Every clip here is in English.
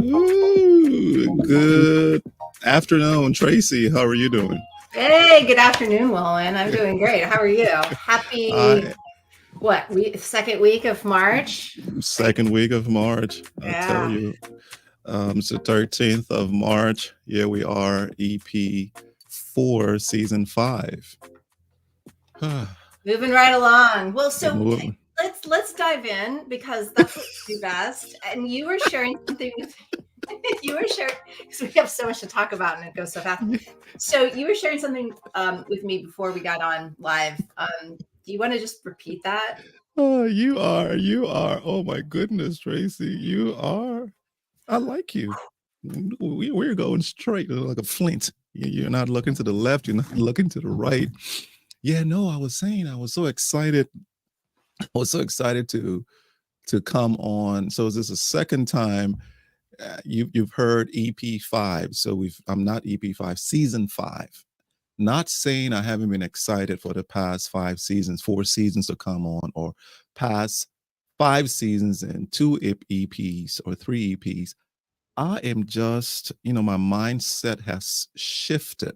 Ooh, good afternoon, Tracy. How are you doing? Hey, good afternoon, Wulwyn. I'm doing great. How are you? Happy, second week of March? Second week of March. I tell Yeah. you, it's the 13th of March. Here we are, EP4, season 5. Moving right along. Well, so Moving. let's dive in because that's what we do best. And you were sharing something with you were sharing because we have so much to talk about and it goes so fast. So you were sharing something with me before we got on live. Do you want to just repeat that? Oh, you are. Oh my goodness, Tracy, you are. I like you. We're going straight like a flint. You're not looking to the left. You're not looking to the right. Yeah, no, I was saying I was so excited. I was so excited to come on. So is this a second time you've heard EP5? So I'm not EP5, season 5. Not saying I haven't been excited for the past 4 seasons to come on, or past 5 seasons and 2 EPs or 3 EPs. I am just, my mindset has shifted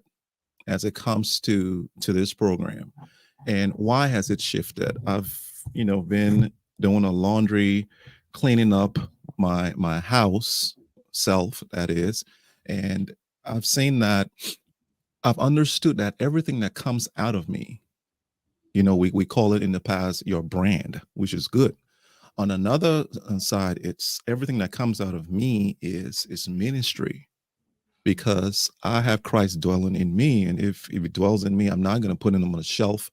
as it comes to this program. And why has it shifted? I've, been doing a laundry, cleaning up my house self, that is, and I've seen that I've understood that everything that comes out of me, we call it in the past your brand, which is good. On another side, it's everything that comes out of me is ministry, because I have Christ dwelling in me, and if he dwells in me, I'm not going to put him on a shelf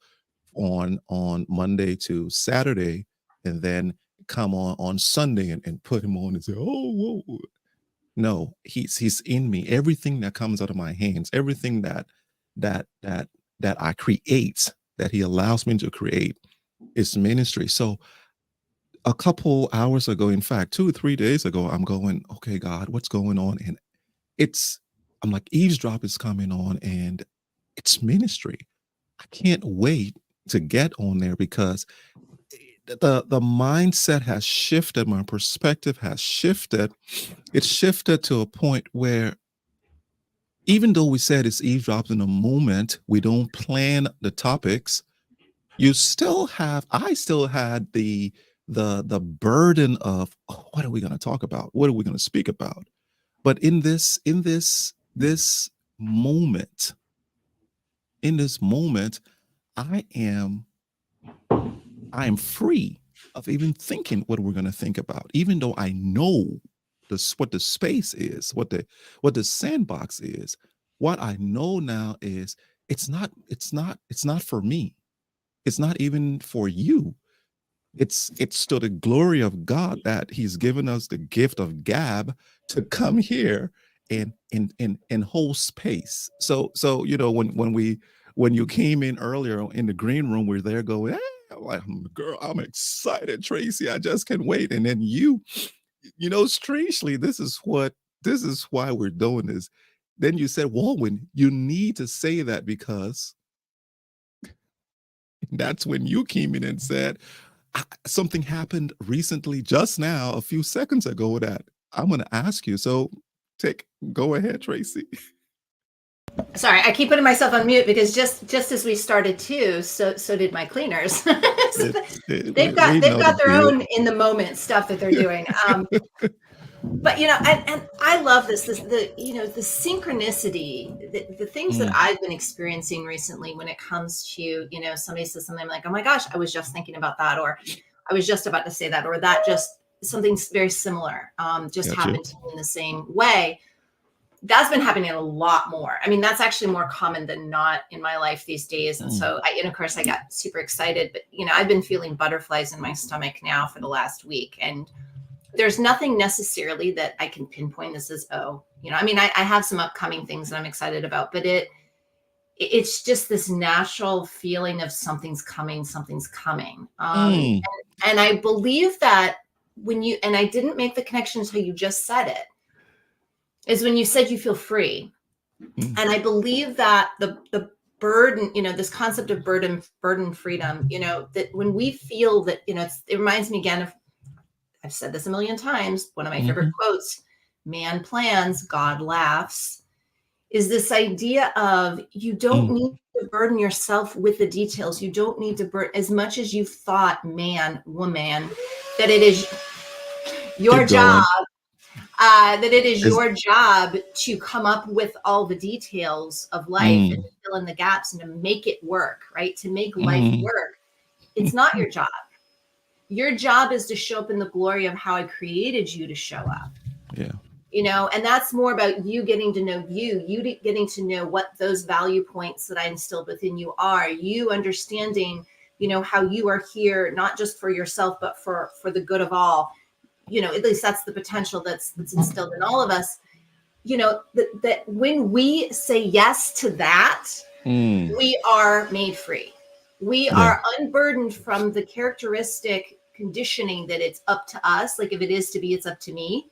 on Monday to Saturday, and then come on Sunday and put him on and say, oh, whoa. No, he's in me. Everything that comes out of my hands, everything that I create, that he allows me to create, is ministry. So a couple hours ago, in fact, 2 or 3 days ago, I'm going, okay, God, what's going on? And I'm like, eavesdrop is coming on, and it's ministry. I can't wait to get on there, because the mindset has shifted. My perspective has shifted. It's shifted to a point where, even though we said it's eavesdrops in a moment, we don't plan the topics. I still had the burden of, oh, what are we going to talk about? What are we going to speak about? But in this moment, I am free of even thinking what we're going to think about, even though I know what the space is, what the sandbox is. What I know now is it's not for me. It's not even for you. It's to the glory of God that he's given us the gift of gab to come here and hold space. So when you came in earlier in the green room, we're there going, hey, I'm like, girl, I'm excited, Traci. I just can't wait. And then strangely, this is why we're doing this. Then you said, Wulwyn, you need to say that because that's when you came in and said, something happened recently, just now, a few seconds ago, that I'm going to ask you. So go ahead, Traci. Sorry, I keep putting myself on mute because just as we started too, so did my cleaners. So they've got their own in the moment stuff that they're doing. But and I love this the synchronicity, the things that I've been experiencing recently when it comes to somebody says something, I'm like, oh my gosh, I was just thinking about that, or I was just about to say that, or that just something very similar just happened to me in the same way. That's been happening a lot more. I mean, that's actually more common than not in my life these days. And so of course I got super excited, but I've been feeling butterflies in my stomach now for the last week. And there's nothing necessarily that I can pinpoint this as, I have some upcoming things that I'm excited about, but it's just this natural feeling of something's coming. And I believe that and I didn't make the connection until you just said it, is when you said you feel free. And I believe that the burden, this concept of burden freedom, that when we feel that, it reminds me again of, I've said this a million times, one of my favorite quotes, man plans, God laughs, is this idea of you don't need to burden yourself with the details. You don't need to burden as much as you've thought, man, woman, that it is your job. That it is your job to come up with all the details of life and to fill in the gaps and to make it work, right? To make life work. It's not your job. Your job is to show up in the glory of how I created you to show up. Yeah. And that's more about you getting to know you getting to know what those value points that I instilled within you are, you understanding, how you are here, not just for yourself, but for the good of all. At least that's the potential that's instilled in all of us, that when we say yes to that, we are made free. We are unburdened from the characteristic conditioning that it's up to us. Like if it is to be, it's up to me.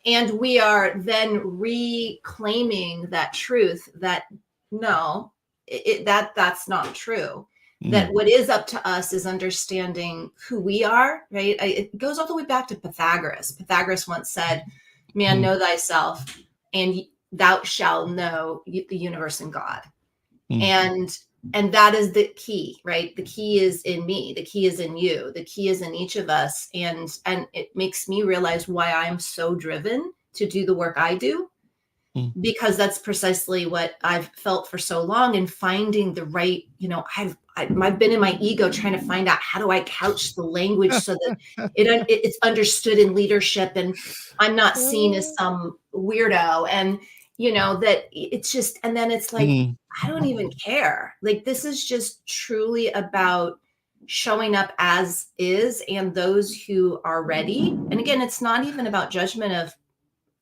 And we are then reclaiming that truth that no, that's not true. That what is up to us is understanding who we are, right? It goes all the way back to Pythagoras. Pythagoras once said, man, know thyself, and thou shalt know the universe and God. And that is the key, right? The key is in me. The key is in you. The key is in each of us. And it makes me realize why I'm so driven to do the work I do, because that's precisely what I've felt for so long. And finding the right, I've been in my ego trying to find out, how do I couch the language so that it's understood in leadership and I'm not seen as some weirdo. And that it's just, and then it's like, I don't even care. Like, this is just truly about showing up as is, and those who are ready. And again, it's not even about judgment of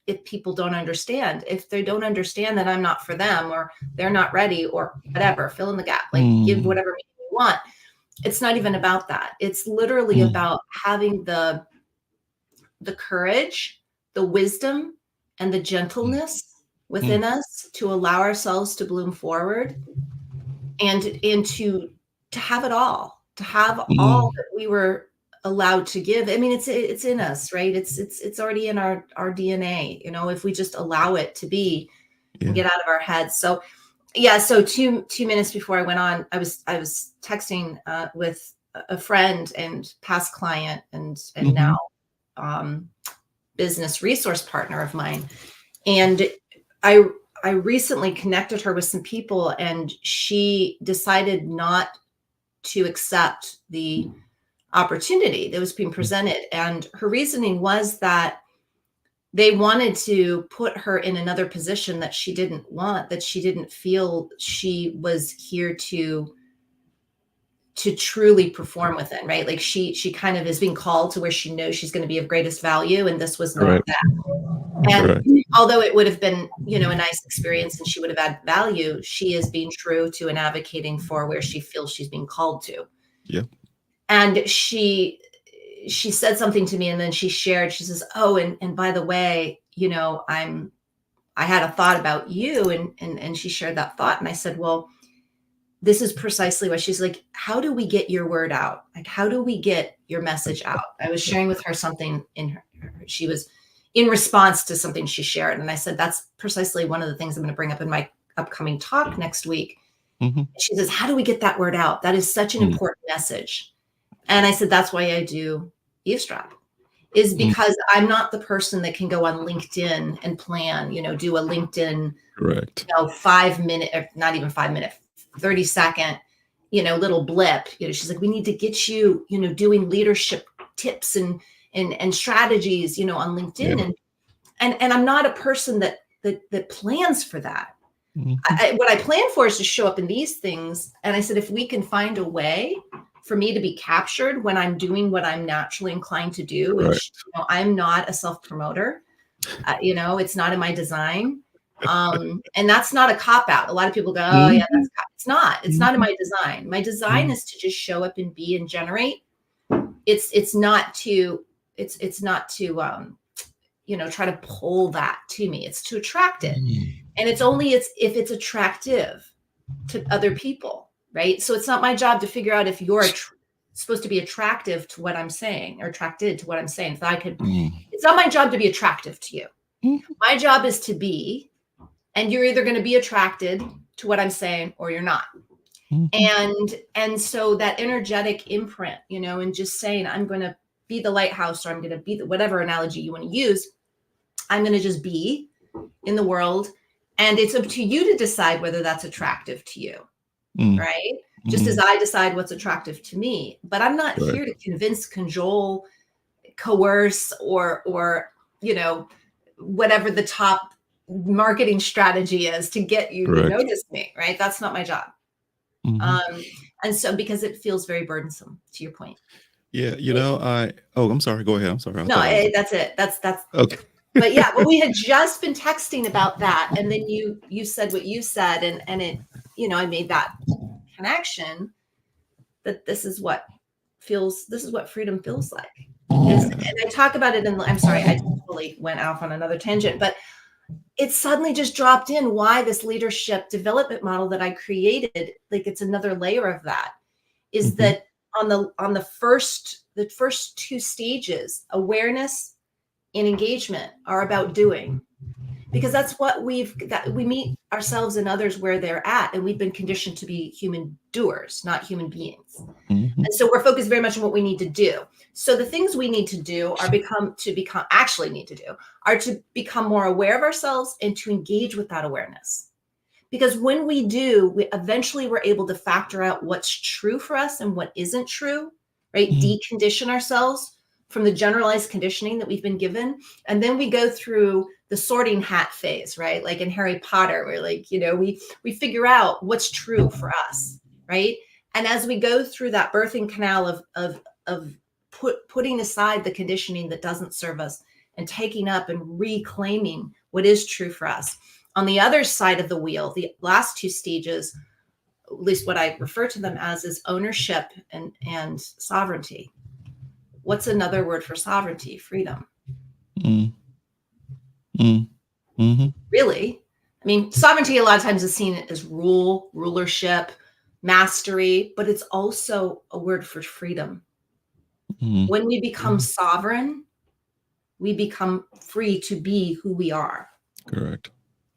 if people don't understand. If they don't understand that I'm not for them, or they're not ready, or whatever, fill in the gap, like give whatever meaning you want. It's not even about that. It's literally about having the courage, the wisdom, and the gentleness within us to allow ourselves to bloom forward, and to have it all, to have all that we were allowed to give. I mean, it's in us, right? It's already in our DNA, if we just allow it to be and get out of our heads. So so 2 minutes before I went on, I was texting with a friend and past client and now business resource partner of mine. And I recently connected her with some people, and she decided not to accept the opportunity that was being presented. And her reasoning was that they wanted to put her in another position that she didn't want, that she didn't feel she was here to truly perform within, right? Like she kind of is being called to where she knows she's going to be of greatest value. And this was not that. And Correct. although it would have been, a nice experience and she would have had value, she is being true to and advocating for where she feels she's being called to. Yep. And she said something to me, and then she says, oh, and by the way, I had a thought about you, and she shared that thought. And I said, well, this is precisely what she's like, how do we get your word out? Like, how do we get your message out? I was sharing with her something she was in response to something she shared. And I said, that's precisely one of the things I'm going to bring up in my upcoming talk next week. Mm-hmm. She says, how do we get that word out? That is such an important message. And I said, that's why I do Eavesdrop, is because I'm not the person that can go on LinkedIn and plan, do a LinkedIn, Correct. 5 minute, or not even 5 minute, 30-second, little blip. She's like, we need to get you, doing leadership tips and strategies, on LinkedIn. Yeah. And I'm not a person that plans for that. Mm-hmm. What I plan for is to show up in these things. And I said, if we can find a way for me to be captured when I'm doing what I'm naturally inclined to do, which, I'm not a self-promoter, it's not in my design. And that's not a cop-out. A lot of people go, oh yeah, that's it's not in my design. My design is to just show up and be and generate. It's not to try to pull that to me. It's to attract it. And it's only if it's attractive to other people, right? So it's not my job to figure out if you're supposed to be attractive to what I'm saying or attracted to what I'm saying. It's not my job to be attractive to you. My job is to be, and you're either going to be attracted to what I'm saying or you're not. And so that energetic imprint, and just saying, I'm going to be the lighthouse, or I'm going to be whatever analogy you want to use. I'm going to just be in the world. And it's up to you to decide whether that's attractive to you, right? Just as I decide what's attractive to me. But I'm not here to convince, cajole, coerce, or whatever the top marketing strategy is to get you to notice me, right? That's not my job. And so, because it feels very burdensome, to your point. Yeah, I'm sorry. Go ahead. I'm sorry. That's it. That's okay. But yeah, well, we had just been texting about that, and then you said what you said, and it, I made that connection that this is what freedom feels like. And I talk about it I'm sorry, I totally went off on another tangent, but it suddenly just dropped in why this leadership development model that I created, like, it's another layer of that, is that on the first two stages, awareness and engagement, are about doing, because that's what we meet ourselves and others where they're at, and we've been conditioned to be human doers, not human beings. And so we're focused very much on what we need to do. So the things we need to do are to become more aware of ourselves and to engage with that awareness. Because when we do, we're able to factor out what's true for us and what isn't true, right? Decondition ourselves from the generalized conditioning that we've been given. And then we go through the sorting hat phase, right? Like in Harry Potter, where we figure out what's true for us, right? And as we go through that birthing canal of putting aside the conditioning that doesn't serve us and taking up and reclaiming what is true for us, on the other side of the wheel, the last two stages, at least what I refer to them as, is ownership and sovereignty. What's another word for sovereignty? Freedom. Really? I mean, sovereignty a lot of times is seen as rulership, mastery, but it's also a word for freedom. When we become sovereign, we become free to be who we are. Correct.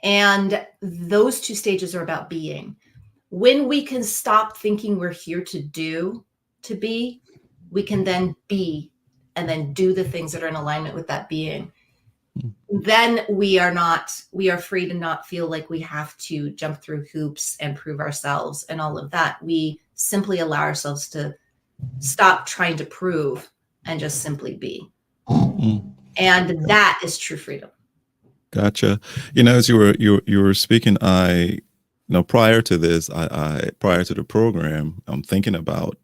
And those two stages are about being. When we can stop thinking we're here to be, we can then be, and then do the things that are in alignment with that being. Then we are free to not feel like we have to jump through hoops and prove ourselves and all of that. We simply allow ourselves to stop trying to prove and just simply be. And that is true freedom. Gotcha. As you were speaking, prior to this, prior to the program, I'm thinking about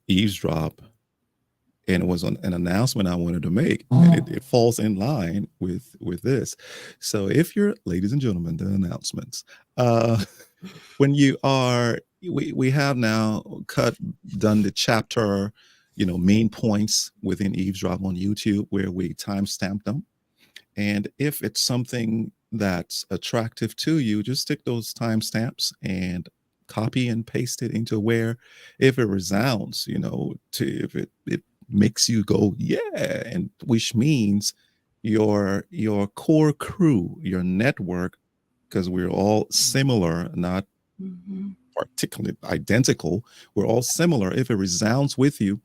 Eavesdrop, and it was an announcement I wanted to make, and it falls in line with this. So if you're, ladies and gentlemen, the announcements. When you are, we have now done the chapter, main points within Eavesdrop on YouTube, where we timestamp them. And if it's something that's attractive to you, just stick those timestamps and copy and paste it into where, if it resounds, if it makes you go, yeah, and which means your core crew, your network, because we're all similar, not particularly identical. We're all similar. If it resounds with you,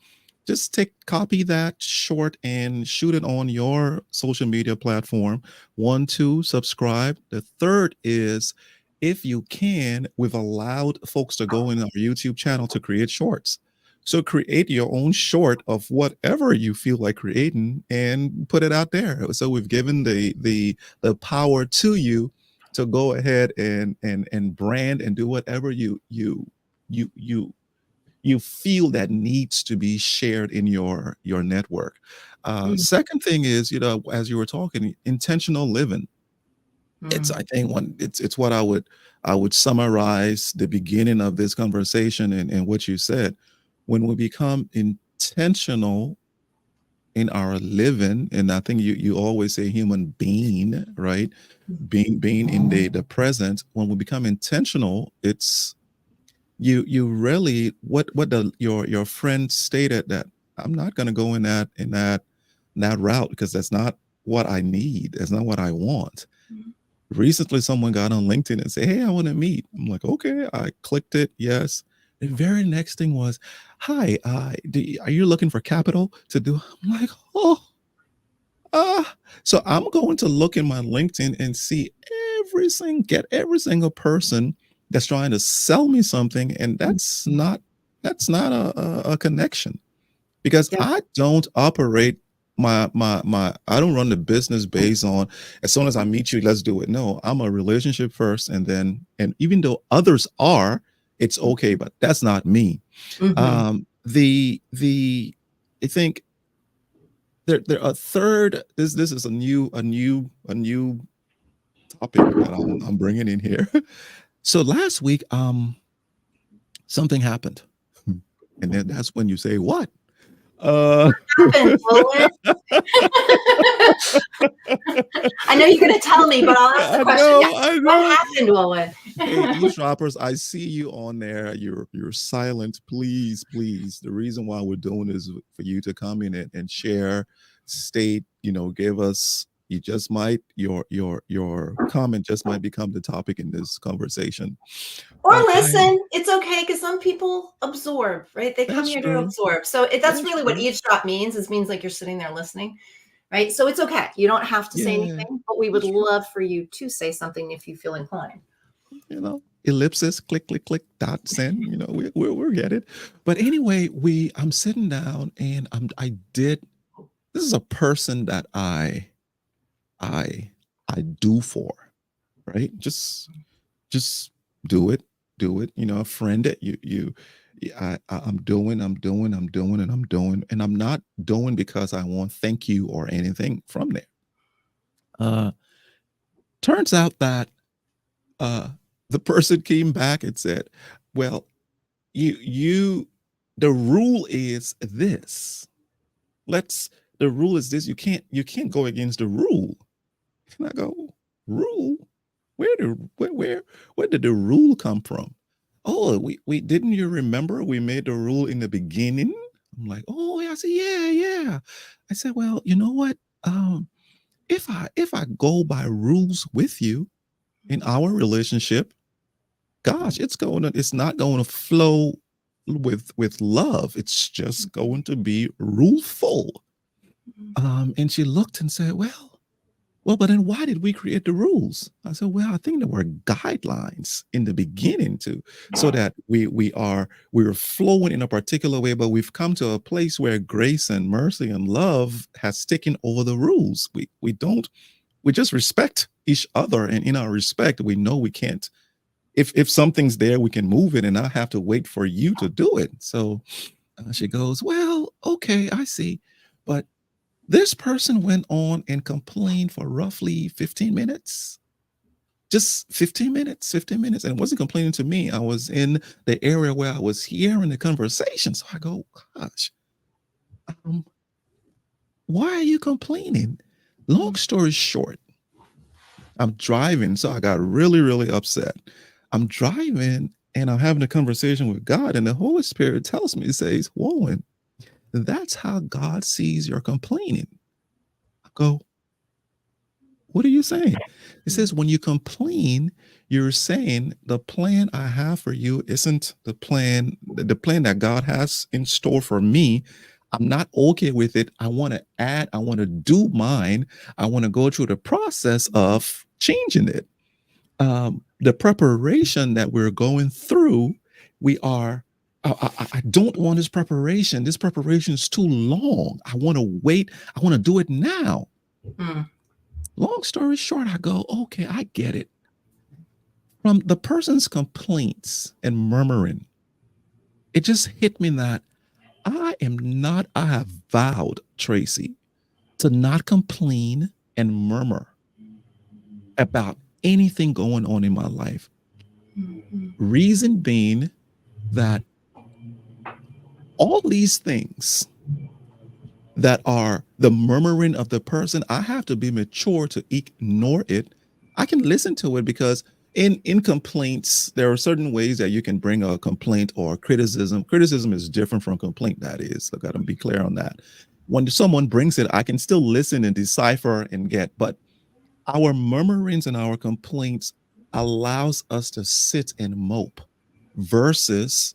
just copy that short and shoot it on your social media platform. 1, 2, subscribe. The third is, if you can, we've allowed folks to go in our YouTube channel to create shorts. So create your own short of whatever you feel like creating and put it out there. So we've given the power to you to go ahead and brand and do whatever you feel that needs to be shared in your network. Second thing is, as you were talking, intentional living. It's, I think, it's what I would summarize the beginning of this conversation and what you said. When we become intentional in our living, and I think you always say human being, right? Being in the present. When we become intentional, it's you really, what your friend stated, that I'm not going to go in that route because that's not what I need. That's not what I want. Recently, someone got on LinkedIn and said, "Hey, I want to meet." I'm like, okay. I clicked it. Yes. The very next thing was, "Hi, are you looking for capital to do?" I'm like, oh, so I'm going to look in my LinkedIn and see get every single person that's trying to sell me something, and that's not a connection, because I don't operate my I don't run the business based on, as soon as I meet you, let's do it. No, I'm a relationship first, and even though others are, it's okay, but that's not me. The I think there a third, this is a new topic that I'm bringing in here. So last week, something happened, and then that's when you say, "What?" What happened, Wulwyn? I know you're going to tell me, but I'll ask the question. I know. What happened, Wulwyn? Hey, eavesdroppers, I see you on there. You're silent. Please. The reason why we're doing this is for you to come in and share, state, give us. You just might, your comment just might become the topic in this conversation. Or listen, it's okay, because some people absorb, right? They come here true. to absorb. So that's really what eavesdrop means. It means like you're sitting there listening, right? So it's okay. You don't have to say anything, but we would love for you to say something if you feel inclined. Ellipsis, click, dot, send. We'll get it. But anyway, I'm sitting down, and this is a person that I do for, right? Just do it. A friend that I'm doing, and I'm not doing because I want thank you or anything from there. Turns out that the person came back and said, "Well, the rule is this. The rule is this. You can't go against the rule." And I go, "Rule? Where did the rule come from?" "Oh, we didn't you remember we made the rule in the beginning?" I'm like, "Oh yeah." I said, yeah. I said, "Well, you know what? If I go by rules with you in our relationship, gosh, it's not going to flow with love. It's just going to be ruleful." And she looked and said, well, but then why did we create the rules? I said, well, I think there were guidelines in the beginning so that we were flowing in a particular way, but we've come to a place where grace and mercy and love has taken over the rules. We just respect each other, and in our respect, we know we can't. If something's there, we can move it and not have to wait for you to do it. So she goes, well, Okay, I see. But this person went on and complained for roughly 15 minutes. Just 15 minutes, 15 minutes. And it wasn't complaining to me. I was in the area where I was hearing the conversation. So I go, gosh, um, why are you complaining? Long story short, I'm driving. So I got really, really upset. I'm driving and I'm having a conversation with God, and the Holy Spirit tells me, it says, Wulwyn, that's how God sees your complaining. I go, what are you saying? It says, when you complain, you're saying the plan I have for you isn't the plan that God has in store for me. I'm not okay with it. I want to add, I want to do mine. I want to go through the process of changing it. The preparation that we're going through, we are. I don't want this preparation. This preparation is too long. I want to wait. I want to do it now. Mm. Long story short, I go, okay, I get it. From the person's complaints and murmuring, it just hit me that I have vowed, Traci, to not complain and murmur about anything going on in my life. Mm-hmm. Reason being that all these things that are the murmuring of the person, I have to be mature to ignore it. I can listen to it because in complaints, there are certain ways that you can bring a complaint or criticism. Criticism is different from complaint, that is. I've got to be clear on that. When someone brings it, I can still listen and decipher and get, but our murmurings and our complaints allows us to sit and mope versus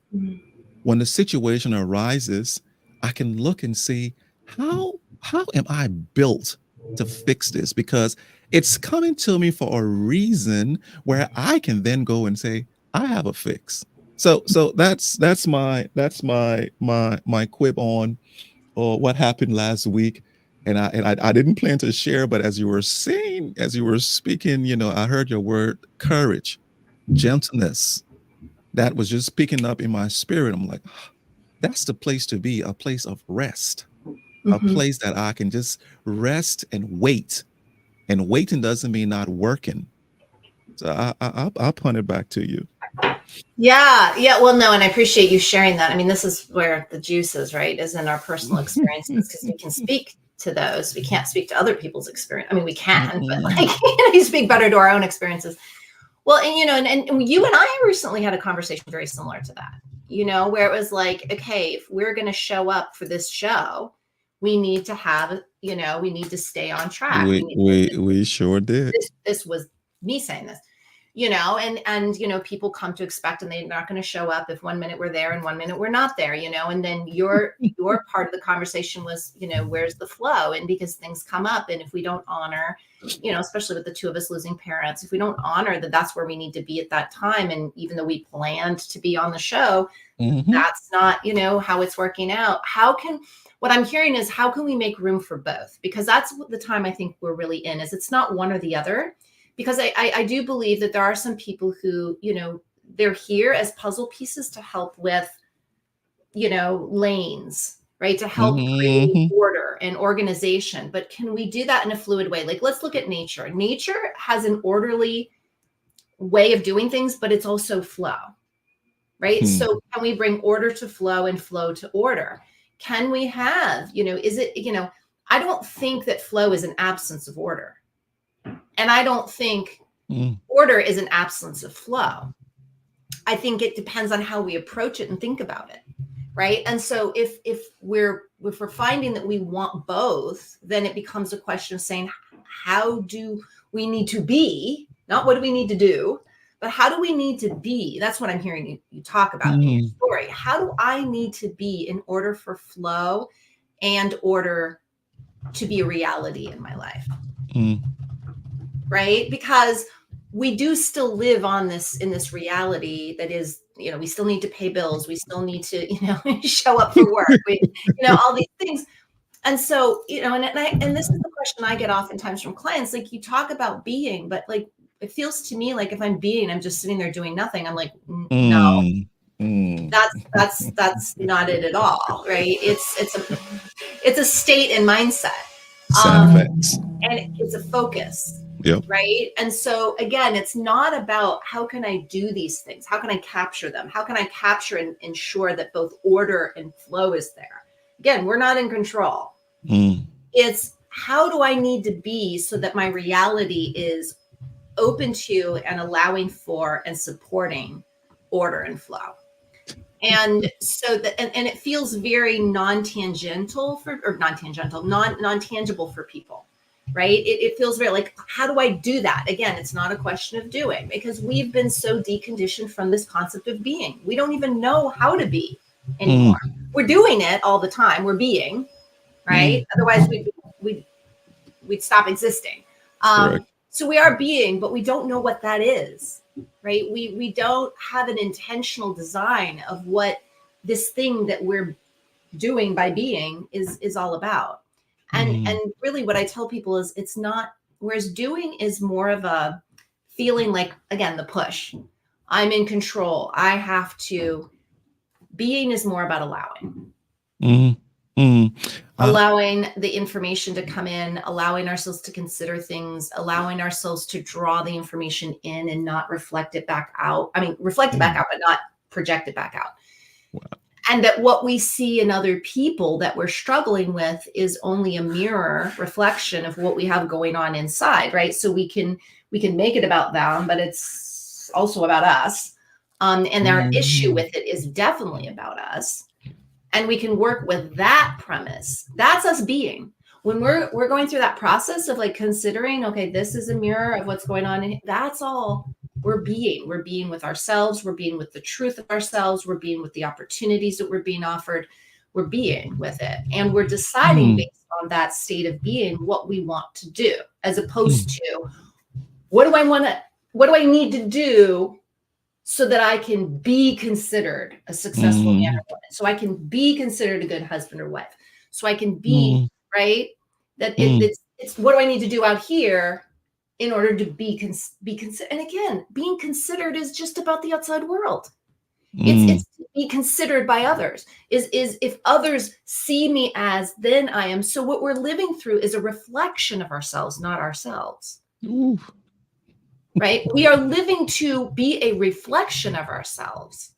when the situation arises, I can look and see how am I built to fix this? Because it's coming to me for a reason where I can then go and say, I have a fix. So that's my quib on what happened last week. And I didn't plan to share, but as you were saying, as you were speaking, I heard your word courage, gentleness. That was just picking up in my spirit. I'm like, that's the place to be, a place of rest, a Mm-hmm. place that I can just rest and wait. And waiting doesn't mean not working. So I'll punt it back to you. Yeah. Well, no, and I appreciate you sharing that. I mean, this is where the juice is, right? Is in our personal experiences, because we can speak to those. We can't speak to other people's experience. I mean, we can, but like, we speak better to our own experiences. Well, and and you and I recently had a conversation very similar to that, where it was like, okay, if we're going to show up for this show, we need to have, we need to stay on track. We sure did. This was me saying this, and people come to expect, and they're not going to show up if 1 minute we're there and 1 minute we're not there, and then your part of the conversation was, where's the flow? And because things come up, and if we don't honor, especially with the two of us losing parents, if we don't honor that that's where we need to be at that time, and even though we planned to be on the show, that's not, how it's working out. What I'm hearing is, how can we make room for both? Because that's the time I think we're really in, is it's not one or the other. Because I do believe that there are some people who, they're here as puzzle pieces to help with, lanes, right? To help create order and organization. But can we do that in a fluid way? Like, let's look at nature. Nature has an orderly way of doing things, but it's also flow, right? So can we bring order to flow and flow to order? Can we have, is it, I don't think that flow is an absence of order. And I don't think order is an absence of flow. I think it depends on how we approach it and think about it, right? And so if we're finding that we want both, then it becomes a question of saying, how do we need to be? Not what do we need to do, but how do we need to be? That's what I'm hearing you talk about in your story. How do I need to be in order for flow and order to be a reality in my life? Right? Because we do still live in this reality that is, we still need to pay bills. We still need to, show up for work. All these things. And so, and this is the question I get oftentimes from clients. Like, you talk about being, but like, it feels to me like if I'm being, I'm just sitting there doing nothing. I'm like, no, That's not it at all, right? It's a state and mindset. Sad facts. And it's a focus. Yep. Right. And so again, it's not about how can I do these things? How can I capture them? How can I capture and ensure that both order and flow is there? Again, we're not in control. It's how do I need to be so that my reality is open to and allowing for and supporting order and flow. And so that, and it feels very non-tangible for people, right? It feels very like, how do I do that? Again, it's not a question of doing, because we've been so deconditioned from this concept of being. We don't even know how to be anymore. We're doing it all the time. We're being, right? Otherwise we'd stop existing. So we are being, but we don't know what that is, right? We don't have an intentional design of what this thing that we're doing by being is all about. And really what I tell people is it's not, whereas doing is more of a feeling like, again, the push. I'm in control. I have to. Being is more about allowing. Allowing the information to come in, allowing ourselves to consider things, allowing ourselves to draw the information in and not reflect it back out. I mean, reflect it back out, but not project it back out. Wow. And that what we see in other people that we're struggling with is only a mirror reflection of what we have going on inside, right? So we can make it about them, but it's also about us. And our issue with it is definitely about us. And we can work with that premise. That's us being. When we're going through that process of like considering, okay, this is a mirror of what's going on. That's all we're being. We're being with ourselves. We're being with the truth of ourselves. We're being with the opportunities that we're being offered. We're being with it. And we're deciding based on that state of being what we want to do, as opposed to what do I need to do so that I can be considered a successful man or woman, so I can be considered a good husband or wife, so I can be, right? That it's what do I need to do out here in order to be considered? And again, being considered is just about the outside world. It's to be considered by others. Is if others see me as, then I am. So what we're living through is a reflection of ourselves, not ourselves. Ooh. Right? We are living to be a reflection of ourselves,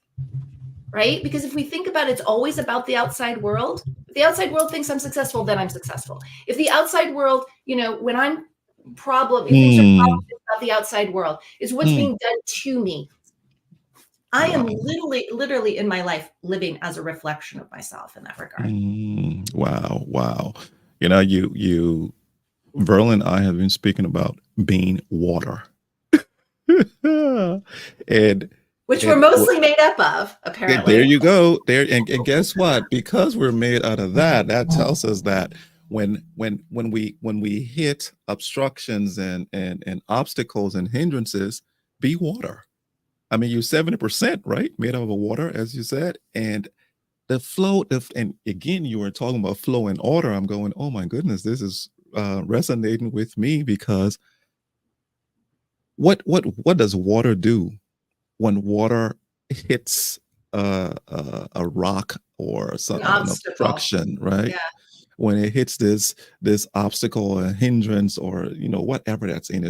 right? Because if we think about it, it's always about the outside world. If the outside world thinks I'm successful, then I'm successful. If the outside world, when I'm if things are problems about the outside world, is what's being done to me. I am literally in my life living as a reflection of myself in that regard. Wow. You, Verlin and I have been speaking about being water. and which we're mostly made up of, apparently. There you go. And guess what? Because we're made out of that tells us that when we hit obstructions and obstacles and hindrances, be water. I mean, you're 70%, right? Made out of water, as you said. And the flow and again, you were talking about flow and order. I'm going, oh my goodness, this is resonating with me, because what does water do when water hits a rock or an obstruction, right? Yeah. When it hits this obstacle, a hindrance, or whatever that's in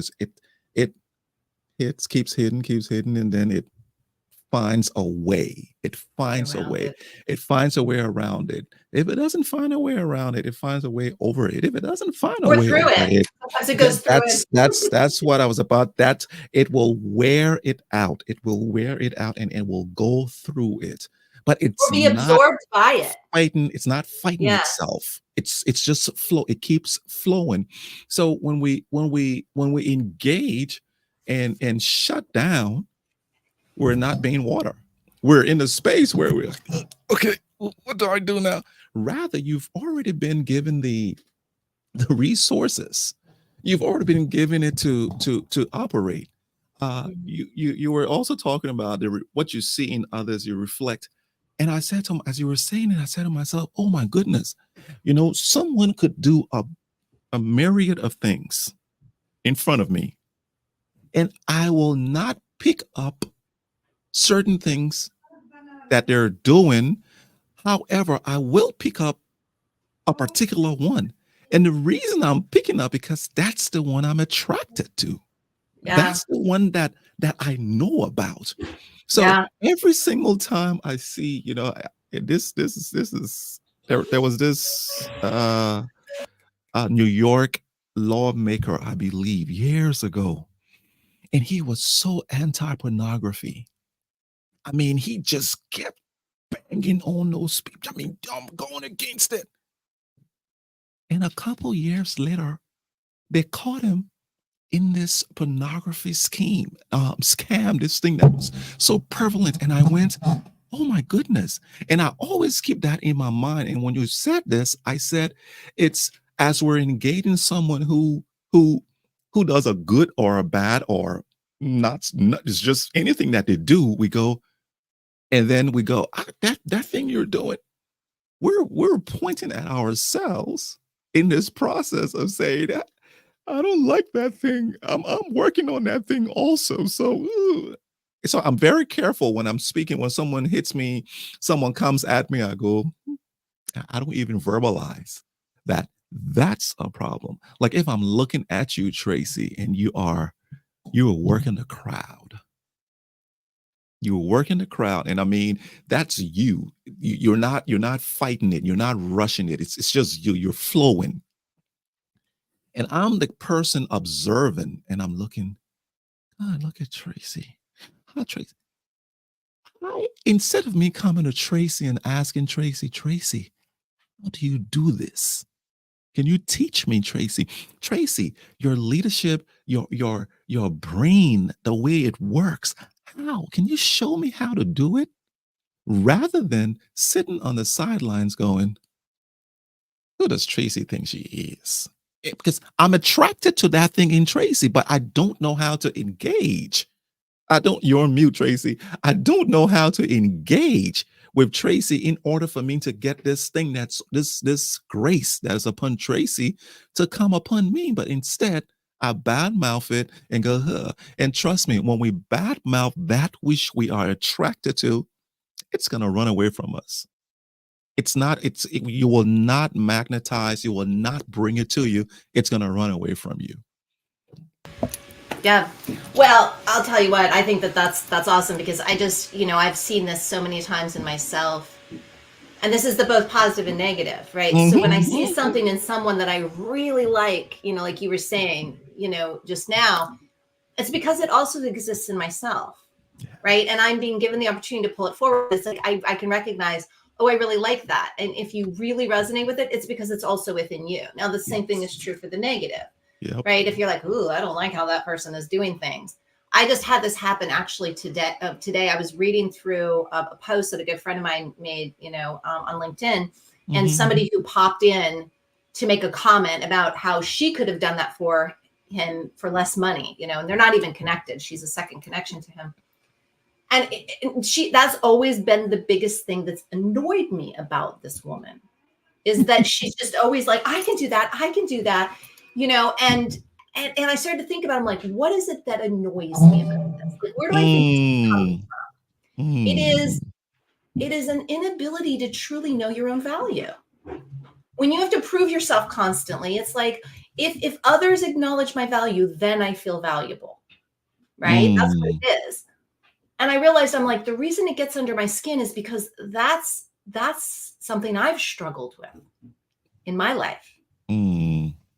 it keeps hitting, and then it finds a way. It finds a way. It finds a way around it. If it doesn't find a way around it, it finds a way over it. If it doesn't find a way through over it, sometimes it goes through it. That's what I was about. That it will wear it out. It will wear it out, and it will go through it. But it's be absorbed by it. It's not fighting itself. It's just flow. It keeps flowing. So when we engage and shut down, we're not being water. We're in a space where we're like, okay, what do I do now? Rather, you've already been given the resources. You've already been given it to operate. You were also talking about what you see in others, you reflect. And I said to him, as you were saying it, I said to myself, oh my goodness, someone could do a myriad of things in front of me, and I will not pick up certain things that they're doing. However, I will pick up a particular one. And the reason I'm picking up because that's the one I'm attracted to. Yeah. That's the one that I know about. So Yeah. every single time I see, this is there was this New York lawmaker, I believe, years ago, and he was so anti-pornography. I mean, he just kept banging on those people. I mean, I'm going against it. And a couple years later, they caught him in this pornography scam, this thing that was so prevalent. And I went, oh my goodness. And I always keep that in my mind. And when you said this, I said, it's as we're engaging someone who who does a good or a bad or not it's just anything that they do, we go, and then we go, that thing you're doing, we're pointing at ourselves in this process of saying, I don't like that thing. I'm working on that thing also. So I'm very careful when I'm speaking. When someone hits me, someone comes at me, I go, I don't even verbalize that. That's a problem. Like if I'm looking at you, Traci, and you're working the crowd. You're working the crowd, and I mean that's you. You're not fighting it. You're not rushing it. It's just you. You're flowing. And I'm the person observing, and I'm looking. God, look at Traci. How Traci? Instead of me coming to Traci and asking Traci, how do you do this? Can you teach me, Traci? Traci, your leadership, your brain, the way it works. How? Can you show me how to do it? Rather than sitting on the sidelines going, who does Traci think she is? Because I'm attracted to that thing in Traci, but I don't know how to engage. You're on mute, Traci. I don't know how to engage with Traci in order for me to get this thing that's this grace that is upon Traci to come upon me. But instead, I badmouth it and go, huh. And trust me, when we badmouth that which we are attracted to, it's gonna run away from us. You will not magnetize, you will not bring it to you. It's gonna run away from you. Yeah. Well, I'll tell you what, I think that's awesome because I just, I've seen this so many times in myself. And this is the both positive and negative, right? So when I see something in someone that I really like, like you were saying, just now, it's because it also exists in myself, right? And I'm being given the opportunity to pull it forward. It's like I can recognize, oh, I really like that. And if you really resonate with it, it's because it's also within you. Now, the same thing is true for the negative. Yep. Right? If you're like, ooh, I don't like how that person is doing things. I just had this happen actually today. Today, I was reading through a post that a good friend of mine made, on LinkedIn, and somebody who popped in to make a comment about how she could have done that for him for less money, and they're not even connected. She's a second connection to him. And that's always been the biggest thing that's annoyed me about this woman is that she's just always like, I can do that. I can do that. And I started to think about, I'm like, what is it that annoys me about this? Like, where do I think this is coming from? It is an inability to truly know your own value. When you have to prove yourself constantly, it's like, if others acknowledge my value, then I feel valuable, right? That's what it is. And I realized, I'm like, the reason it gets under my skin is because that's something I've struggled with in my life.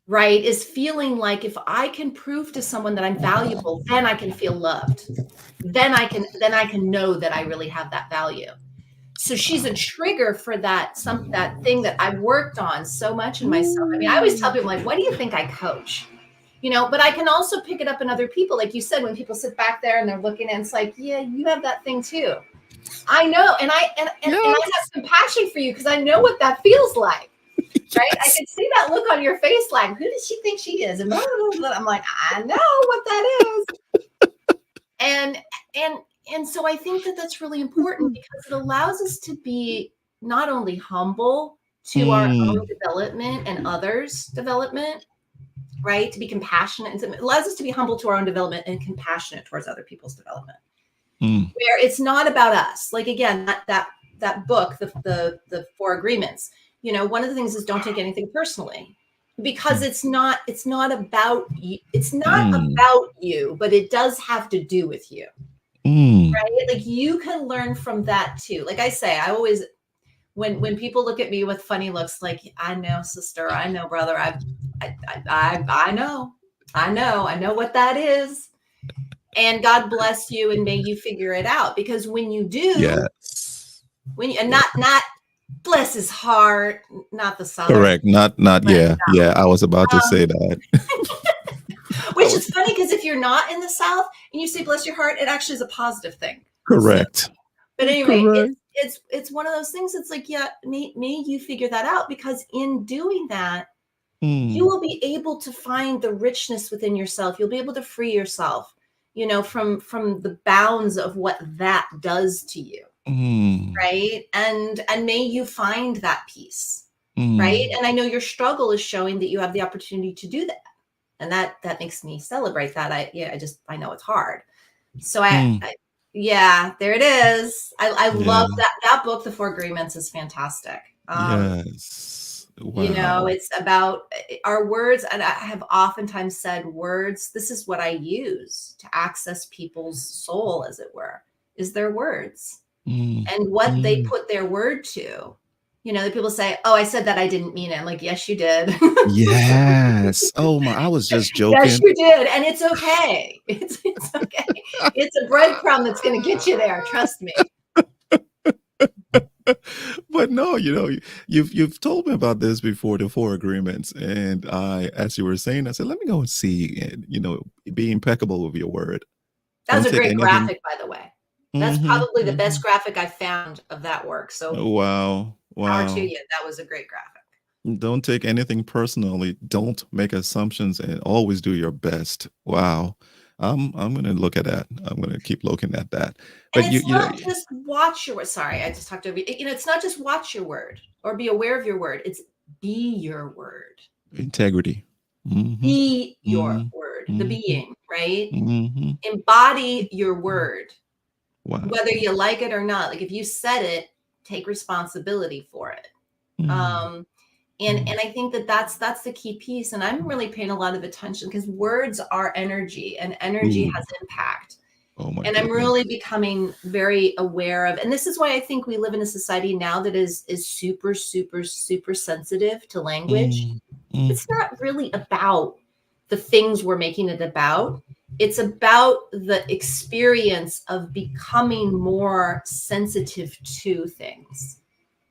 Right, is feeling like if I can prove to someone that I'm valuable, then I can feel loved. Then I can know that I really have that value. So she's a trigger for that thing that I've worked on so much in myself. I mean, I always tell people, like, what do you think I coach? But I can also pick it up in other people. Like you said, when people sit back there and they're looking and it's like, yeah, you have that thing too. I know. And I have compassion for you because I know what that feels like. Right? Yes. I can see that look on your face, like, who does she think she is? And blah, blah, blah. I'm like, I know what that is. And so I think that that's really important because it allows us to be not only humble to our own development and others' development, right? To be compassionate. It allows us to be humble to our own development and compassionate towards other people's development. where it's not about us. Like, again, that book, the Four Agreements, one of the things is don't take anything personally, because it's not about you. It's not about you, but it does have to do with you. Right? Like, you can learn from that too. Like I say, I always, when people look at me with funny looks, like, I know, sister, I know, brother, I know what that is. And God bless you, and may you figure it out. Because when you do, and not bless his heart, not the Southern. Correct. Not. Yeah. Yeah. I was about to say that. Which is funny, because if you're not in the South and you say bless your heart, it actually is a positive thing. Correct. So, but anyway, it's one of those things. It's like, yeah, may you figure that out, because in doing that, you will be able to find the richness within yourself. You'll be able to free yourself, from the bounds of what that does to you. Right. And may you find that peace. Right. And I know your struggle is showing that you have the opportunity to do that. And that makes me celebrate that. I know it's hard. So yeah, there it is. I love that book. The Four Agreements is fantastic. Yes. Wow. It's about our words. And I have oftentimes said, words, this is what I use to access people's soul, as it were, is their words. And what they put their word to. The people say, oh, I said that, I didn't mean it. I'm like, yes, you did. Yes. Oh my, I was just joking. Yes, you did. And it's okay. It's okay. It's a breadcrumb that's going to get you there. Trust me. But no, you've told me about this before, the Four Agreements. And as you were saying, I said, let me go and see, and, be impeccable with your word. That was a great graphic, by the way. That's probably the best graphic I found of that work. So wow. Power to you. That was a great graphic. Don't take anything personally. Don't make assumptions, and always do your best. Wow. I'm going to look at that. I'm going to keep looking at that. But and it's not just watch your word. Sorry, I just talked over you. It's not just watch your word or be aware of your word. It's be your word. Integrity. Be your word. The being, right? Embody your word. Wow. Whether you like it or not. Like, if you said it, take responsibility for it. And I think that's the key piece. And I'm really paying a lot of attention, because words are energy, and energy has impact. And goodness. I'm really becoming very aware of, and this is why I think we live in a society now that is super, super, super sensitive to language. It's not really about the things we're making it about. It's about the experience of becoming more sensitive to things,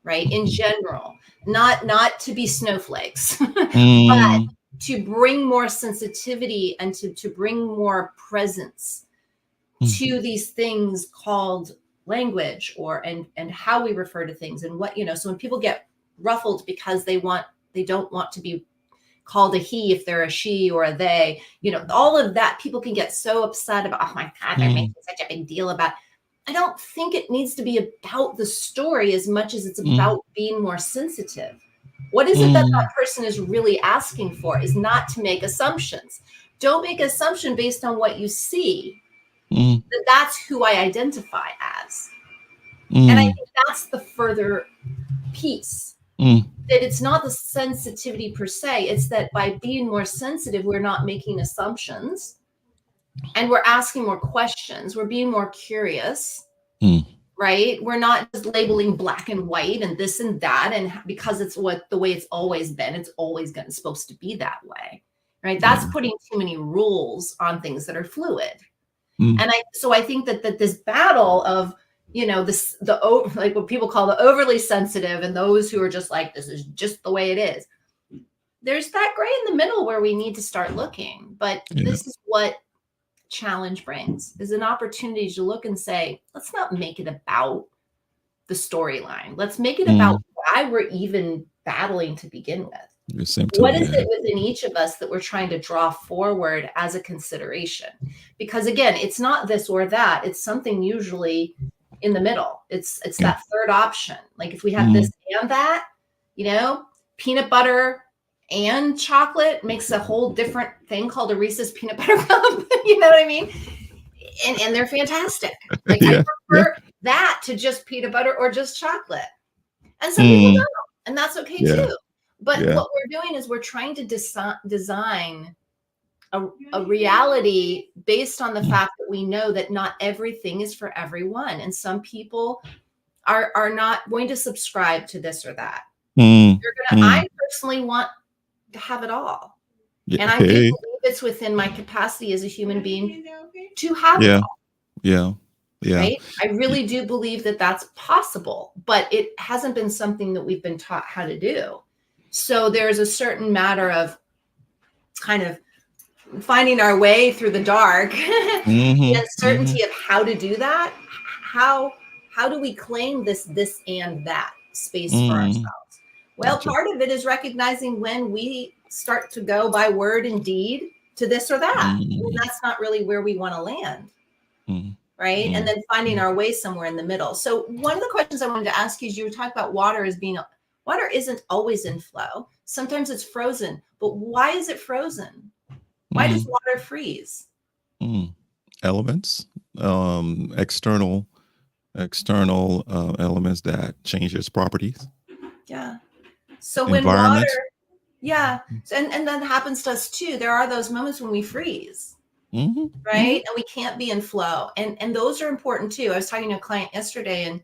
right? In general, not to be snowflakes, but to bring more sensitivity and to bring more presence to these things called language, and how we refer to things, and what, so when people get ruffled because they don't want to be called a he if they're a she, or a they, all of that, people can get so upset about, oh my God, they're making such a big deal about. I don't think it needs to be about the story as much as it's about being more sensitive. What is it that person is really asking for is not to make assumptions. Don't make assumption based on what you see. That's who I identify as. And I think that's the further piece. That it's not the sensitivity per se. It's that by being more sensitive, we're not making assumptions, and we're asking more questions. We're being more curious, right? We're not just labeling black and white and this and that. And because it's the way it's always been, it's always supposed to be that way, right? That's putting too many rules on things that are fluid. And I think that this battle of, like what people call the overly sensitive, and those who are just like, this is just the way it is. There's that gray in the middle where we need to start looking. But this is what challenge brings, is an opportunity to look and say, let's not make it about the storyline. Let's make it about why we're even battling to begin with. What is it within each of us that we're trying to draw forward as a consideration? Because again, it's not this or that. It's something usually in the middle. It's that third option. Like, if we have this and that, peanut butter and chocolate makes a whole different thing called a Reese's peanut butter cup. You know what I mean? and they're fantastic. Like I Yeah. Yeah. prefer that to just peanut butter or just chocolate. And some people don't, and that's okay Yeah. too. But Yeah. what we're doing is we're trying to design a reality based on the fact that we know that not everything is for everyone. And some people are not going to subscribe to this or that. I personally want to have it all. Yeah. And I do believe it's within my capacity as a human being to have it all. Yeah. Yeah. Right? I really do believe that that's possible, but it hasn't been something that we've been taught how to do. So there's a certain matter of kind of finding our way through the dark, the uncertainty of how to do that. How do we claim this and that space for ourselves? Well, Gotcha. part of it is recognizing when we start to go by word and deed to this or that. Well, that's not really where we want to land. Right. And then finding our way somewhere in the middle. So one of the questions I wanted to ask you is you were talking about water as being water isn't always in flow. Sometimes it's frozen. But why is it frozen? Why does water freeze? Elements, external elements that change its properties. Yeah. So when water, and that happens to us too. There are those moments when we freeze. Right. And we can't be in flow. And those are important too. I was talking to a client yesterday and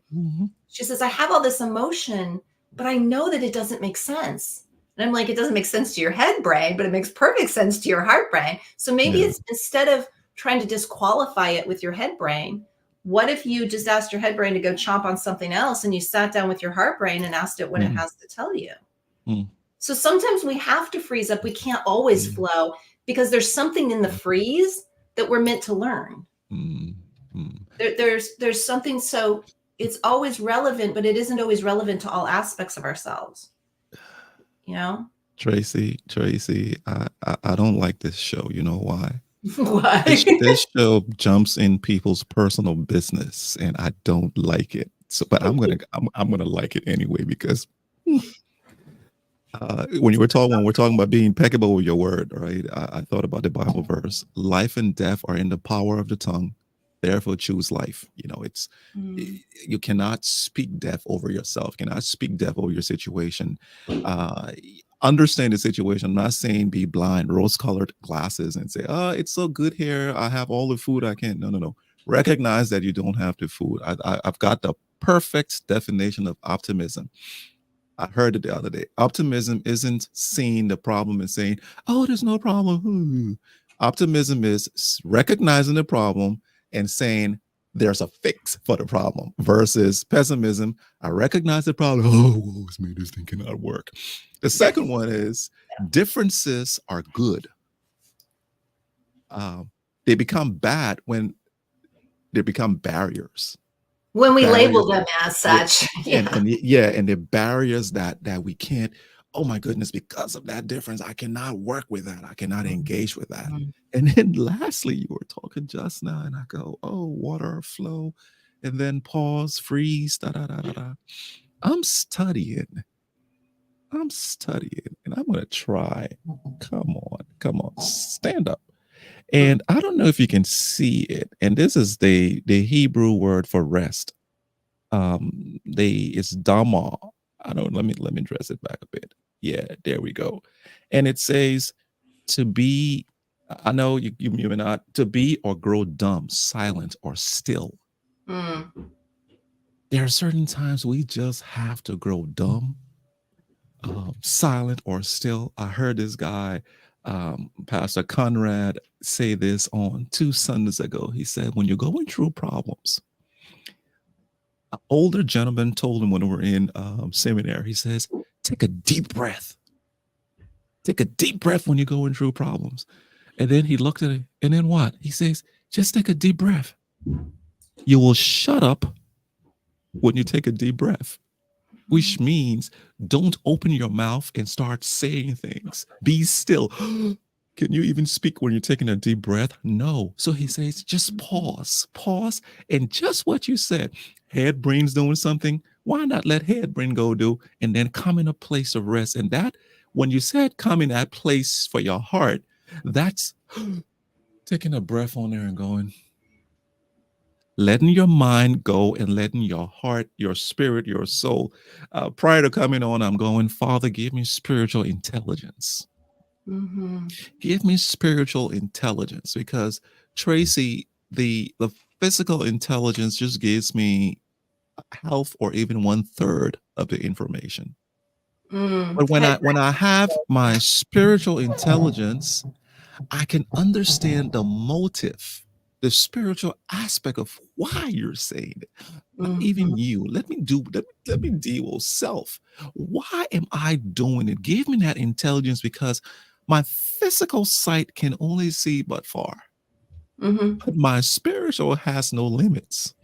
she says, I have all this emotion, but I know that it doesn't make sense. And I'm like, it doesn't make sense to your head brain, but it makes perfect sense to your heart brain. So maybe it's instead of trying to disqualify it with your head brain, what if you just asked your head brain to go chomp on something else and you sat down with your heart brain and asked it what it has to tell you? So sometimes we have to freeze up. We can't always flow because there's something in the freeze that we're meant to learn. There's something, so it's always relevant, but it isn't always relevant to all aspects of ourselves. You know? Traci, I don't like this show. You know why? Why? This show jumps in people's personal business, and I don't like it. So, but I'm gonna like it anyway because when we're talking about being impeccable with your word, right? I thought about the Bible verse: "Life and death are in the power of the tongue; therefore choose life." You know, it's you cannot speak death over yourself, cannot speak death over your situation. Understand the situation. I'm not saying be blind, rose-colored glasses, and say, "Oh, it's so good here. I have all the food I can." No. Recognize that you don't have the food. I've got the perfect definition of optimism. I heard it the other day. Optimism isn't seeing the problem and saying, "Oh, there's no problem." Optimism is recognizing the problem and saying there's a fix for the problem, versus pessimism. I recognize the problem. Oh, woe is me, this thing cannot work. The second one is differences are good. They become bad when they become barriers. When we label them as such. And the barriers that we can't, oh my goodness, because of that difference, I cannot work with that. I cannot engage with that. And then lastly, you were talking just now, and I go, oh, water flow, and then pause, freeze, da da da da da. I'm studying, and I'm gonna try. Come on, stand up. And I don't know if you can see it. And this is the Hebrew word for rest. It's dama. I don't. Let me dress it back a bit. Yeah, there we go. And it says to be. I know you may not, to be or grow dumb, silent or still. There are certain times we just have to grow dumb, silent or still. I heard this guy, Pastor Conrad, say this on 2 Sundays ago. He said, when you're going through problems, an older gentleman told him when we were in seminary, he says, take a deep breath. Take a deep breath when you're going through problems. And then he looked at it, and then what? He says, just take a deep breath. You will shut up when you take a deep breath, which means don't open your mouth and start saying things. Be still. Can you even speak when you're taking a deep breath? No. So he says, just pause, and just what you said. Head brain's doing something. Why not let head brain go do, and then come in a place of rest? And that, when you said come in that place for your heart, that's taking a breath on there and going, letting your mind go and letting your heart, your spirit, your soul. Prior to coming on, I'm going, Father, give me spiritual intelligence. Mm-hmm. Give me spiritual intelligence, because Traci, the physical intelligence just gives me half or even 1/3 of the information. But when I I have my spiritual intelligence, I can understand the motive, the spiritual aspect of why you're saying it. But Mm-hmm. even you, let me deal with self. Why am I doing it? Give me that intelligence, because my physical sight can only see but far. Mm-hmm. But my spiritual has no limits.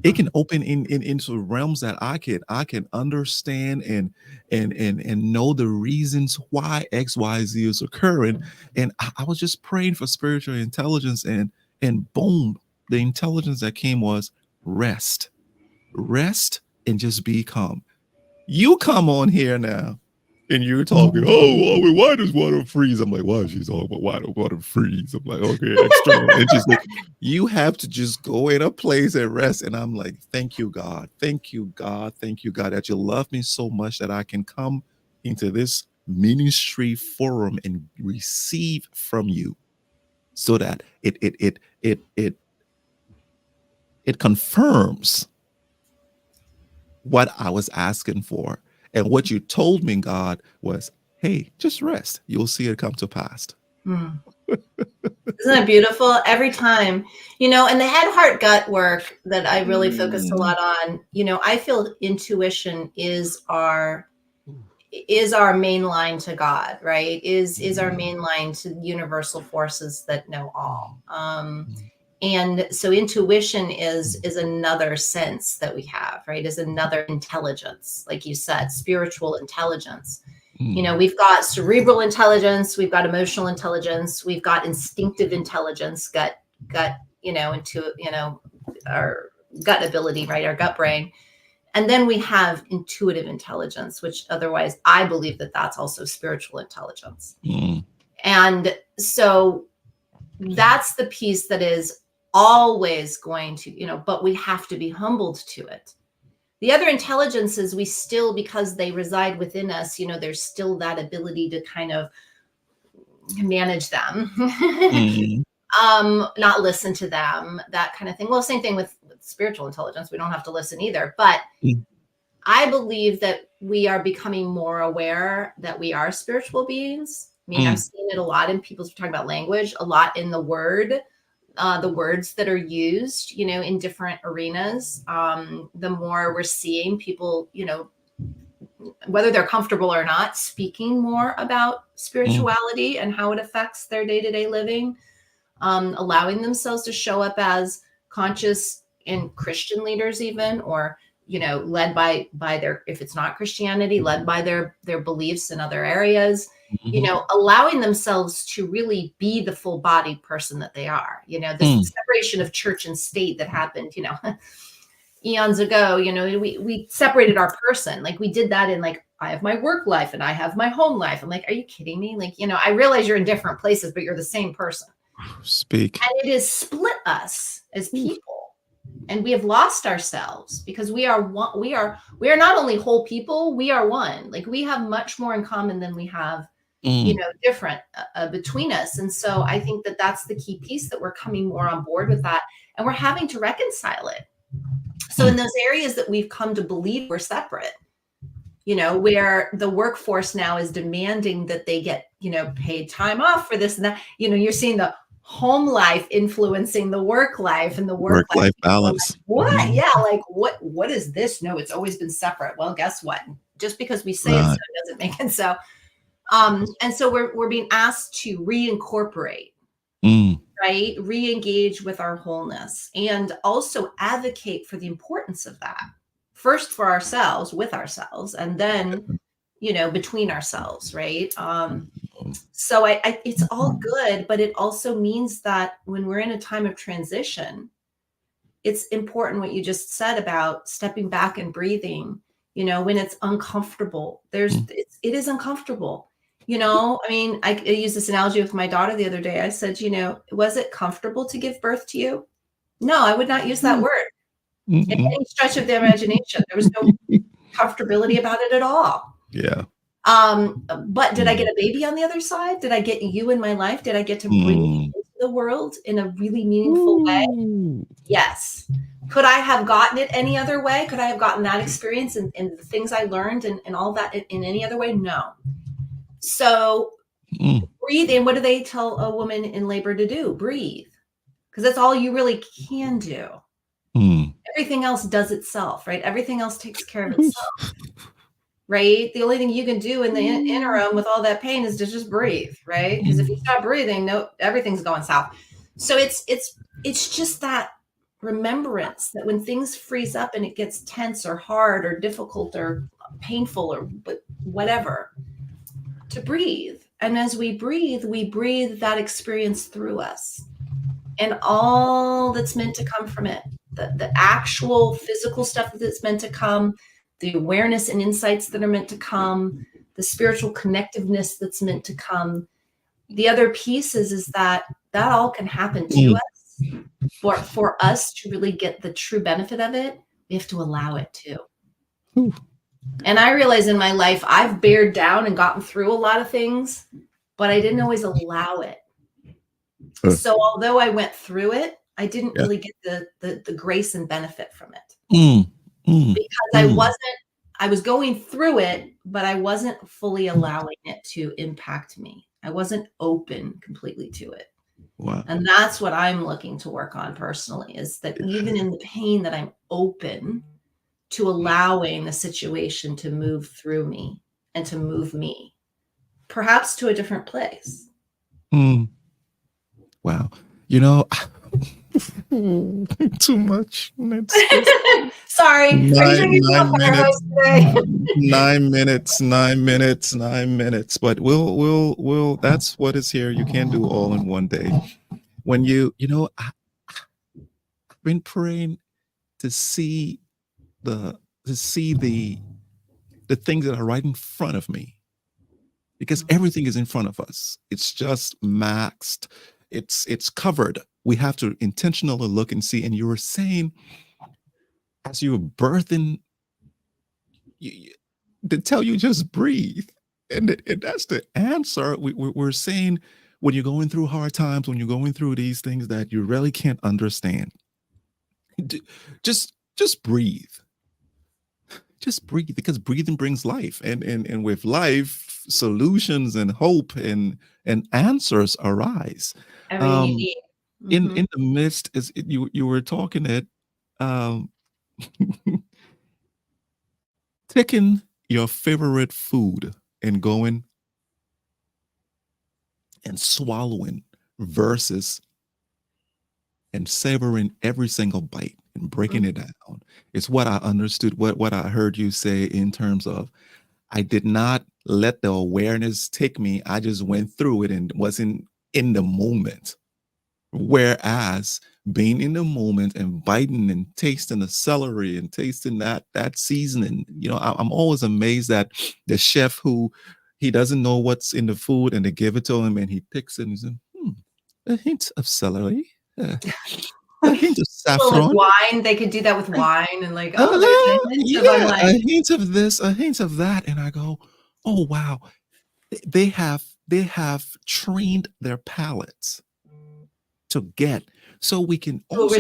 It can open into realms that I can understand and know the reasons why XYZ is occurring. And I was just praying for spiritual intelligence, and boom, the intelligence that came was rest. Rest and just be calm. You come on here now and you're talking, oh, well, why does water freeze? I'm like, why is she talking about why does water freeze? I'm like, okay, external. And she's like, you have to just go in a place and rest. And I'm like, thank you, God. Thank you, God. Thank you, God, that you love me so much that I can come into this ministry forum and receive from you, so that it confirms what I was asking for. And what you told me, God, was, hey, just rest. You'll see it come to pass. Mm. Isn't that beautiful? Every time, and the head, heart, gut work that I really focus a lot on, I feel intuition is our main line to God, right? Is our main line to universal forces that know all. And so intuition is another sense that we have, right? Is another intelligence, like you said, spiritual intelligence. We've got cerebral intelligence, we've got emotional intelligence, we've got instinctive intelligence, gut, into, our gut ability, right? Our gut brain. And then we have intuitive intelligence, which otherwise I believe that that's also spiritual intelligence. And so that's the piece that is always going to, but we have to be humbled to it. The other intelligences, we still, because they reside within us, there's still that ability to kind of manage them, not listen to them, that kind of thing. Well, same thing with spiritual intelligence. We don't have to listen either. But I believe that we are becoming more aware that we are spiritual beings. I mean, I'm seeing it a lot in people talking about language, a lot in the words that are used, in different arenas. The more we're seeing people, whether they're comfortable or not, speaking more about spirituality and how it affects their day-to-day living, allowing themselves to show up as conscious and Christian leaders even, or, led by their, if it's not Christianity, led by their beliefs in other areas, allowing themselves to really be the full bodied person that they are, this separation of church and state that happened, eons ago, we separated our person. Like we did that in like, I have my work life and I have my home life. I'm like, are you kidding me? Like, I realize you're in different places, but you're the same person. Speak. And it has split us as people. And we have lost ourselves because we are one. We are not only whole people, we are one. Like we have much more in common than we have, different between us. And so I think that that's the key piece, that we're coming more on board with that. And we're having to reconcile it. So in those areas that we've come to believe we're separate, where the workforce now is demanding that they get, paid time off for this and that, you're seeing the home life influencing the work life, and the work life balance. Like, what? Yeah. Like what is this? No, it's always been separate. Well, guess what? Just because we say it so doesn't make it so. And so we're being asked to reincorporate, right? Re-engage with our wholeness, and also advocate for the importance of that. First for ourselves, with ourselves, and then, between ourselves, right? So I it's all good, but it also means that when we're in a time of transition, it's important what you just said about stepping back and breathing, when it's uncomfortable. It is uncomfortable. I mean, I used this analogy with my daughter the other day. I said, was it comfortable to give birth to you? No, I would not use that word in any stretch of the imagination. There was no comfortability about it at all. Yeah. But did I get a baby on the other side? Did I get you in my life? Did I get to bring you into the world in a really meaningful way? Yes. Could I have gotten it any other way? Could I have gotten that experience and the things I learned and all that in any other way? No. So breathe in. What do they tell a woman in labor to do? Breathe. Because that's all you really can do. Everything else does itself, right? Everything else takes care of itself, right? The only thing you can do in the interim with all that pain is to just breathe, right? Because if you stop breathing, no, everything's going south. So it's just that remembrance that when things freeze up and it gets tense or hard or difficult or painful or whatever, to breathe. And as we breathe that experience through us and all that's meant to come from it, the actual physical stuff that's meant to come, the awareness and insights that are meant to come, the spiritual connectiveness that's meant to come. The other pieces is that all can happen to us. For us to really get the true benefit of it, we have to allow it to. And I realize in my life, I've bared down and gotten through a lot of things, but I didn't always allow it. So although I went through it, I didn't really get the grace and benefit from it. Because I was going through it, but I wasn't fully allowing it to impact me. I wasn't open completely to it. Wow. And that's what I'm looking to work on personally, is that even in the pain, that I'm open to allowing the situation to move through me and to move me, perhaps to a different place. Wow. You know, too much. Sorry. 9 minutes. But we'll, that's what is here. You can't do all in one day. When I've been praying to see the things that are right in front of me, because everything is in front of us. It's just maxed. It's covered. We have to intentionally look and see. And you were saying, as you were birthing, to tell you just breathe, and that's the answer. We're saying, when you're going through hard times, when you're going through these things that you really can't understand, just breathe. Just breathe, because breathing brings life, and with life, solutions and hope and answers arise. In the midst, as you were talking it, taking your favorite food and going and swallowing versus and savoring every single bite and breaking it down. It's what I understood, what I heard you say in terms of, I did not let the awareness take me. I just went through it and wasn't in the moment. Whereas being in the moment and biting and tasting the celery and tasting that seasoning, I'm always amazed that the chef who he doesn't know what's in the food and they give it to him and he picks it and he says, a hint of celery, a hint of saffron. Like wine, they could do that with wine and like, a hint of this, a hint of that, and I go, oh wow, they have trained their palates to get, so we can also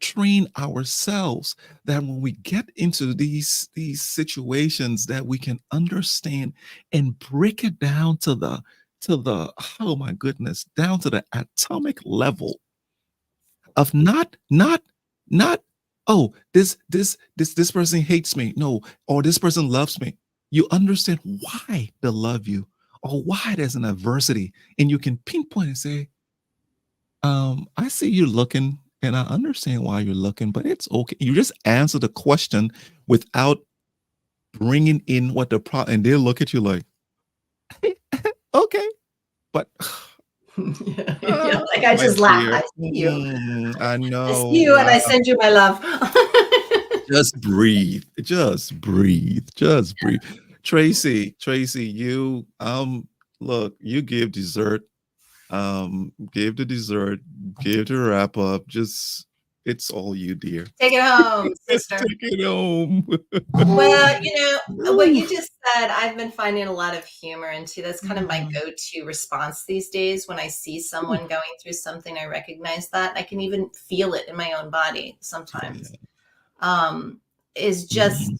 train ourselves, that when we get into these situations, that we can understand and break it down to the oh my goodness, down to the atomic level of not oh, this person hates me, no, or this person loves me. You understand why they love you, or why there's an adversity, and you can pinpoint and say, I see you looking, and I understand why you're looking, but it's okay. You just answer the question without bringing in what the problem, and they'll look at you like, okay, but like I just laugh. I see you. I know. I see you, and I send you my love. Just breathe. Just breathe. Just breathe. Traci, you look, you give dessert Gave the dessert, gave the wrap up. Just it's all you, dear. Take it home, sister. Take it home. Well, what Ooh. you just said, I've been finding a lot of humor into. That's kind of my go-to response these days. When I see someone going through something, I recognize that. I can even feel it in my own body sometimes. Is just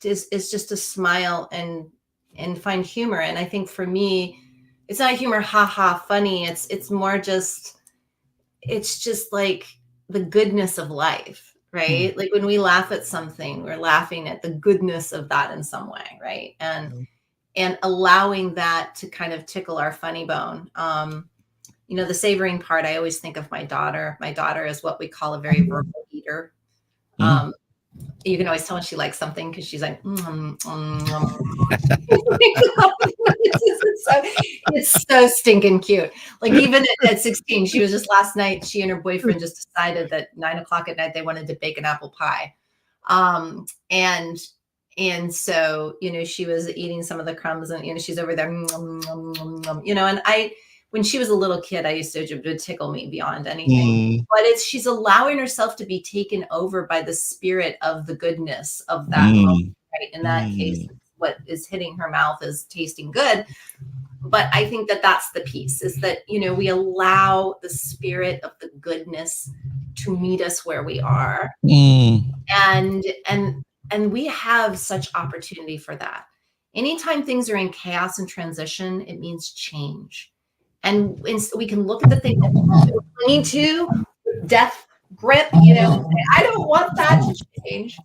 is just to smile and find humor. And I think for me, it's not humor, haha, funny. It's more just, it's just like the goodness of life, right? Like when we laugh at something, we're laughing at the goodness of that in some way, right? And allowing that to kind of tickle our funny bone. The savoring part, I always think of my daughter. My daughter is what we call a very verbal eater. You can always tell when she likes something because she's like, it's so stinking cute. Like even at 16, she was just last night, she and her boyfriend just decided that 9 o'clock at night, they wanted to bake an apple pie. And so, she was eating some of the crumbs and, she's over there, and when she was a little kid, I used to, it would tickle me beyond anything, but she's allowing herself to be taken over by the spirit of the goodness of that moment, right? In that case, what is hitting her mouth is tasting good. But I think that that's the piece, is that, we allow the spirit of the goodness to meet us where we are. And we have such opportunity for that. Anytime things are in chaos and transition, it means change. And we can look at the thing that we're clinging to, death grip, I don't want that to change,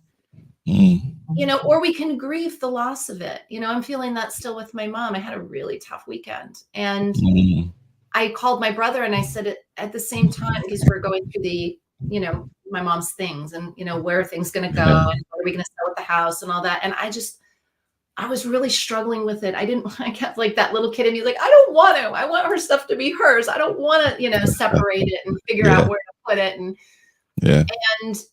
or we can grieve the loss of it. I'm feeling that still with my mom. I had a really tough weekend. And I called my brother and I said at the same time, because we're going through the, my mom's things and, where are things going to go? And what are we going to sell at the house and all that? And I was really struggling with it. I kept like that little kid in me, like, I don't want to. I want her stuff to be hers. I don't want to, separate it and figure out where to put it. And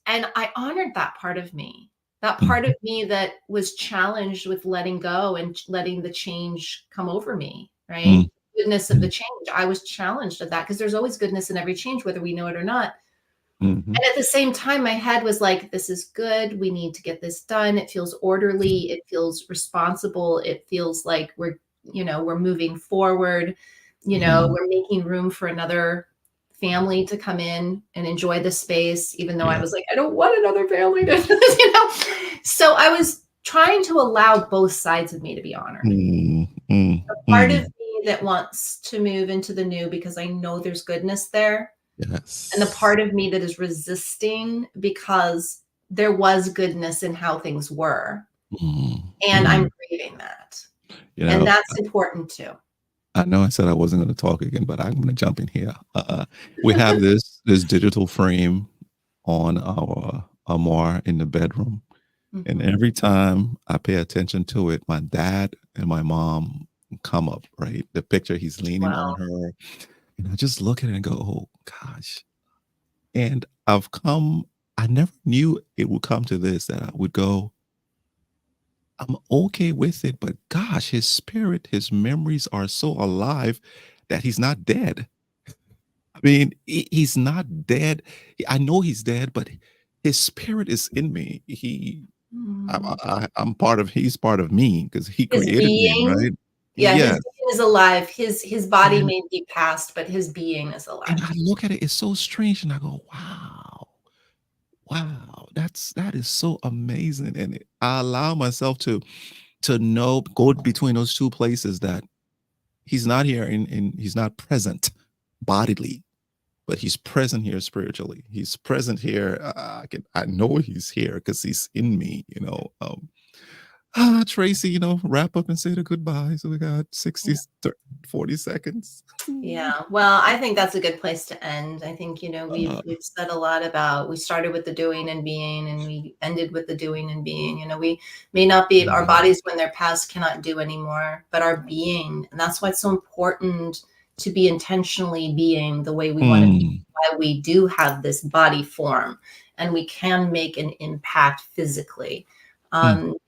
I honored that part of me, that was challenged with letting go and letting the change come over me, right? Goodness of the change. I was challenged of that because there's always goodness in every change, whether we know it or not. And at the same time, my head was like, this is good. We need to get this done. It feels orderly. It feels responsible. It feels like we're moving forward. We're making room for another family to come in and enjoy the space, even though I was like, I don't want another family to, So I was trying to allow both sides of me to be honored. The part of me that wants to move into the new because I know there's goodness there. Yes. And the part of me that is resisting because there was goodness in how things were. And I'm grieving that. And that's important too. I know I said I wasn't going to talk again, but I'm going to jump in here. We have this digital frame on our armoire in the bedroom. And every time I pay attention to it, my dad and my mom come up, right? The picture, he's leaning on her. And I just look at it and go, oh, gosh. And I never knew it would come to this, that I would go, I'm okay with it, but gosh, his spirit, his memories are so alive that he's not dead. I mean, he's not dead. I know he's dead, but his spirit is in me. I'm part of, he's part of me because he created me, right? Yeah, his being is alive. His body may be passed, but his being is alive. And I look at it, it's so strange, and I go, wow, that is so amazing. And I allow myself to know, go between those two places, that he's not here and he's not present bodily, but he's present here spiritually. He's present here. I know he's here because he's in me, Tracy, wrap up and say the goodbye. So we got 40 seconds. Yeah. Well, I think that's a good place to end. I think, we've said a lot about, we started with the doing and being, and we ended with the doing and being. We may not be, our bodies when they're past cannot do anymore, but our being, and that's why it's so important to be intentionally being the way we want to be, why we do have this body form and we can make an impact physically.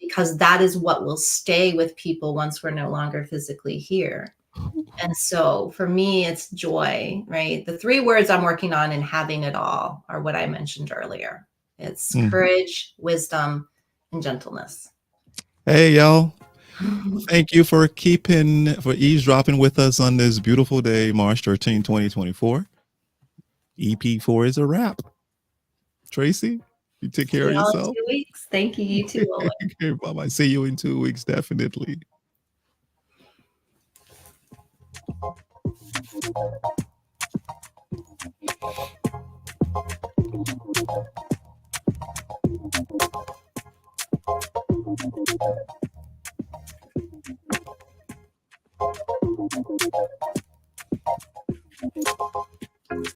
Because that is what will stay with people once we're no longer physically here. And so for me, it's joy, right? The 3 words I'm working on and having it all are what I mentioned earlier. It's courage, wisdom, and gentleness. Hey, y'all. Thank you for eavesdropping with us on this beautiful day, March 13, 2024. EP4 is a wrap. Tracy, you take care See of y'all in yourself. 2 weeks. Thank you. You too, Wulwyn. Okay, bye-bye. See you in 2 weeks, definitely.